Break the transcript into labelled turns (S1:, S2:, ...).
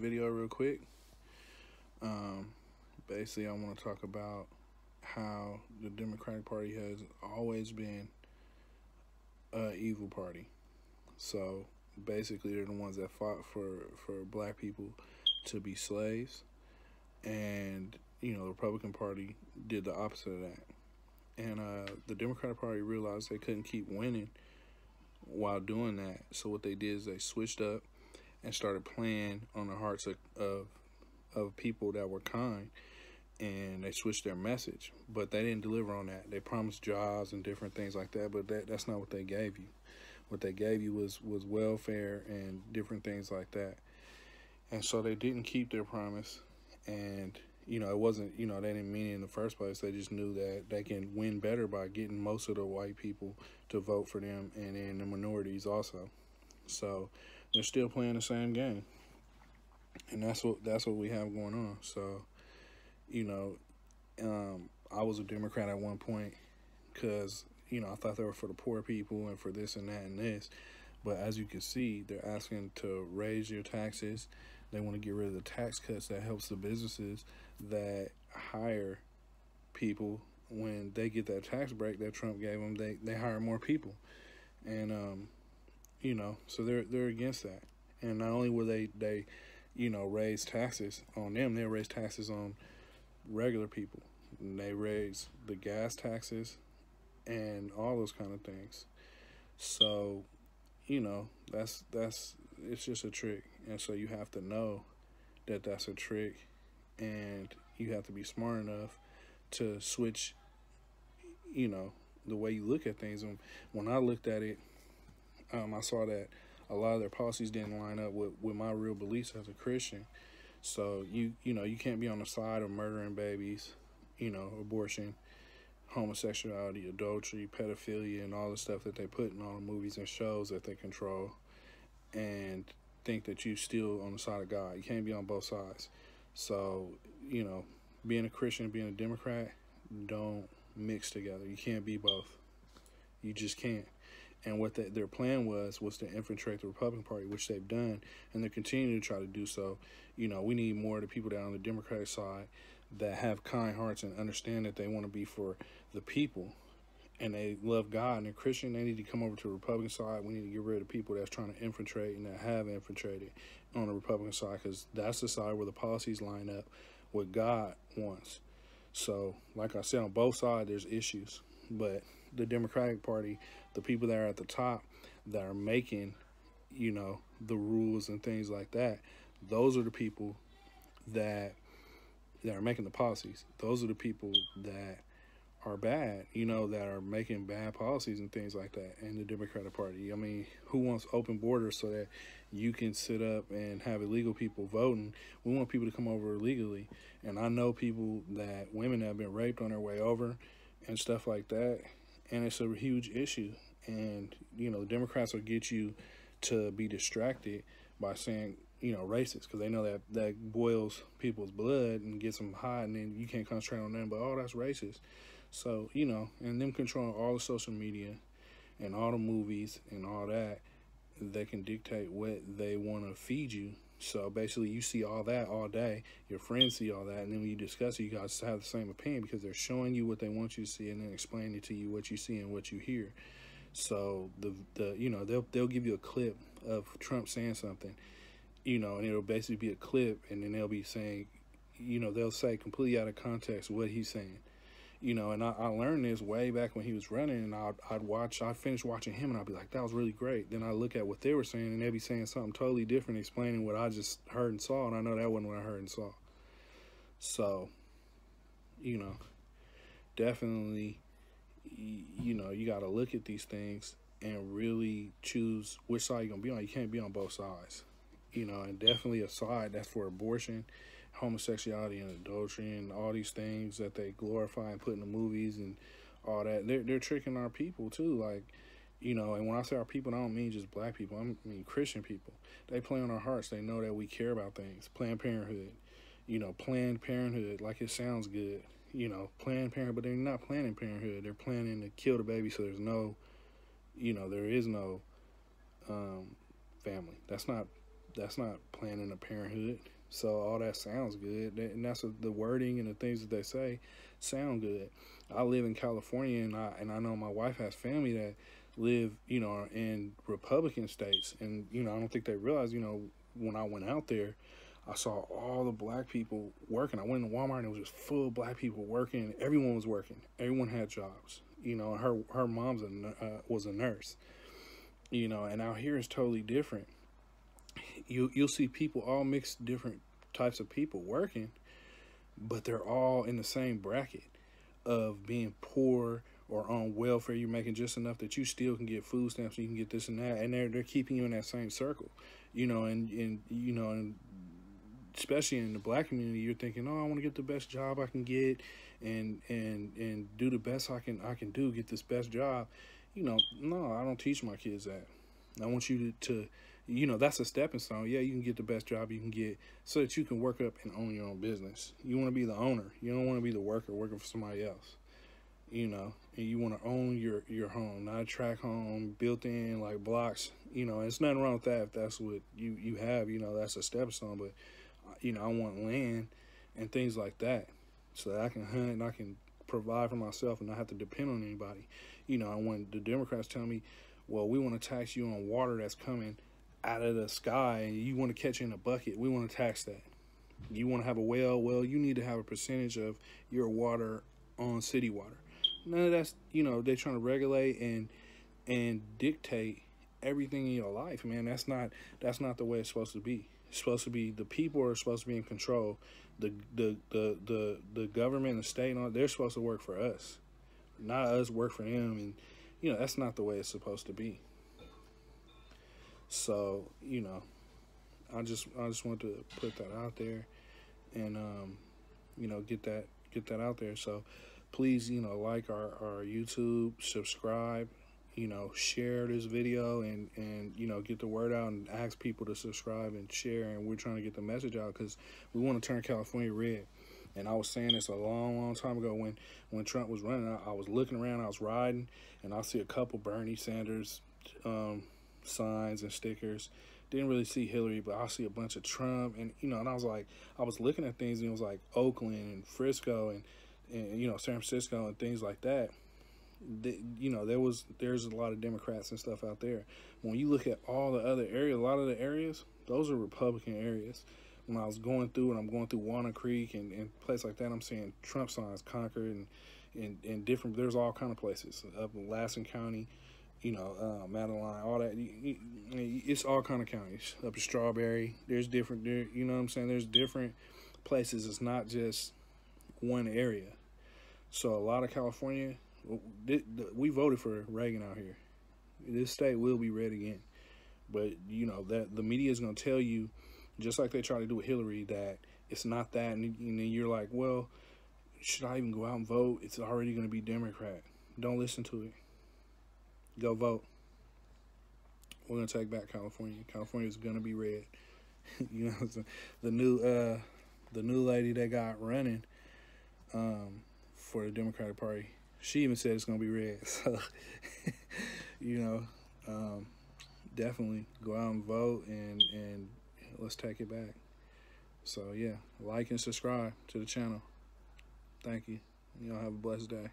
S1: video real quick. Um, Basically, I want to talk about how the Democratic Party has always been an evil party. So basically, they're the ones that fought for black people to be slaves, and the Republican Party did the opposite of that. And the Democratic Party realized they couldn't keep winning while doing that. So what they did is they switched up and started playing on the hearts of people that were kind, and they switched their message, but they didn't deliver on that. They promised jobs and different things like that, but that's not what they gave you. What they gave you was welfare and different things like that. And so they didn't keep their promise, and it wasn't, they didn't mean it in the first place. They just knew that they can win better by getting most of the white people to vote for them, and then the minorities also. So they're still playing the same game, and that's what we have going on. So I was a Democrat at one point because I thought they were for the poor people and for this and that and this. But as you can see, they're asking to raise your taxes. They want to get rid of the tax cuts that helps the businesses that hire people. When they get that tax break that Trump gave them, they hire more people. And so they're against that. And not only will they raise taxes on them, they'll raise taxes on regular people. And they raise the gas taxes and all those kind of things. So that's it's just a trick. And so you have to know that that's a trick, and you have to be smart enough to switch the way you look at things. And when I looked at it, I saw that a lot of their policies didn't line up with my real beliefs as a Christian. So you can't be on the side of murdering babies, abortion, homosexuality, adultery, pedophilia, and all the stuff that they put in all the movies and shows that they control, and think that you still on the side of God. You can't be on both sides. So being a Christian, being a Democrat, don't mix together. You can't be both. You just can't. And what their plan was to infiltrate the Republican Party, which they've done, and they're continuing to try to do so. We need more of the people down on the Democratic side that have kind hearts and understand that they want to be for the people, and they love God and they're Christian. They need to come over to the Republican side. We need to get rid of people that's trying to infiltrate and that have infiltrated on the Republican side, because that's the side where the policies line up what God wants. So, like I said, on both sides, there's issues. But the Democratic Party, the people that are at the top that are making, the rules and things like that, those are the people that are making the policies. Those are the people that are bad, that are making bad policies and things like that in the Democratic Party. I mean, who wants open borders so that you can sit up and have illegal people voting? We want people to come over illegally. And I know women that have been raped on their way over and stuff like that, and it's a huge issue. And the Democrats will get you to be distracted by saying racist, because they know that boils people's blood and gets them hot, and then you can't concentrate on them, but that's racist. So and them controlling all the social media and all the movies and all that, they can dictate what they want to feed you. So basically, you see all that all day. Your friends see all that, and then when you discuss it, you guys have the same opinion because they're showing you what they want you to see and then explaining to you what you see and what you hear. So they'll give you a clip of Trump saying something, and it'll basically be a clip, and then they'll be saying, they'll say completely out of context what he's saying. And I learned this way back when he was running, and I'd finish watching him, and I'd be like, that was really great. Then I look at what they were saying, and they'd be saying something totally different, explaining what I just heard and saw, and I know that wasn't what I heard and saw. So, definitely, you got to look at these things and really choose which side you're going to be on. You can't be on both sides, and definitely a side that's for abortion, homosexuality, and adultery, and all these things that they glorify and put in the movies and all that. They're tricking our people too. Like, and when I say our people, I don't mean just black people. I mean Christian people. They play on our hearts. They know that we care about things. Planned Parenthood, Planned Parenthood, like it sounds good. Planned Parenthood, but they're not Planned Parenthood. They're planning to kill the baby, so there's no, there is no family. That's not That's not Planning a Parenthood. So all that sounds good, and that's the wording and the things that they say sound good. I live in California, and I know my wife has family that live, in Republican states, and I don't think they realize, when I went out there, I saw all the black people working. I went in Walmart and it was just full of black people working. Everyone was working. Everyone had jobs. Her mom's was a nurse. And out here is totally different. You'll see people all mixed, different types of people working, but they're all in the same bracket of being poor or on welfare. You're making just enough that you still can get food stamps, you can get this and that, and they're keeping you in that same circle. And especially in the black community, you're thinking, oh, I want to get the best job I can get, and do the best I can do, get this best job. No, I don't teach my kids that. I want you to that's a stepping stone. Yeah, you can get the best job you can get so that you can work up and own your own business. You want to be the owner. You don't want to be the worker working for somebody else. And you want to own your home, not a tract home built in like blocks. It's nothing wrong with that if that's what you have. That's a stepping stone. But I want land and things like that so that I can hunt and I can provide for myself and not have to depend on anybody. When the Democrats tell me, well, we want to tax you on water that's coming out of the sky and you want to catch it in a bucket, we want to tax that. You want to have a well, you need to have a percentage of your water on city water. None of that's, they're trying to regulate and dictate everything in your life, man. That's not the way it's supposed to be. It's supposed to be, the people are supposed to be in control. The government and the state and all, they're supposed to work for us, not us work for them. And that's not the way it's supposed to be. So I just want to put that out there, and get that out there. So please, like our YouTube, subscribe, share this video, and get the word out and ask people to subscribe and share. And we're trying to get the message out because we want to turn California red. And I was saying this a long time ago when Trump was running. I was looking around, I was riding, and I see a couple Bernie Sanders signs and stickers. Didn't really see Hillary, but I see a bunch of Trump, and and I was looking at things, and it was like Oakland and Frisco and San Francisco and things like that. There's a lot of Democrats and stuff out there. When you look at all the other areas, a lot of the areas, those are Republican areas. When I was going through, and I'm going through Walnut Creek and places like that, I'm seeing Trump signs, Concord, and different. There's all kind of places up in Lassen County, Madeline, all that. It's all kind of counties. Up in Strawberry, there's different. You know what I'm saying? There's different places. It's not just one area. So a lot of California, we voted for Reagan out here. This state will be red again, but that the media is going to tell you, just like they try to do with Hillary, that it's not that, and then you're like, well, should I even go out and vote? It's already going to be Democrat. Don't listen to it. Go vote. We're going to take back California. California is going to be red. The new lady that got running for the Democratic Party, she even said it's going to be red. So, definitely go out and vote, and let's take it back. So, yeah, like and subscribe to the channel. Thank you. Y'all have a blessed day.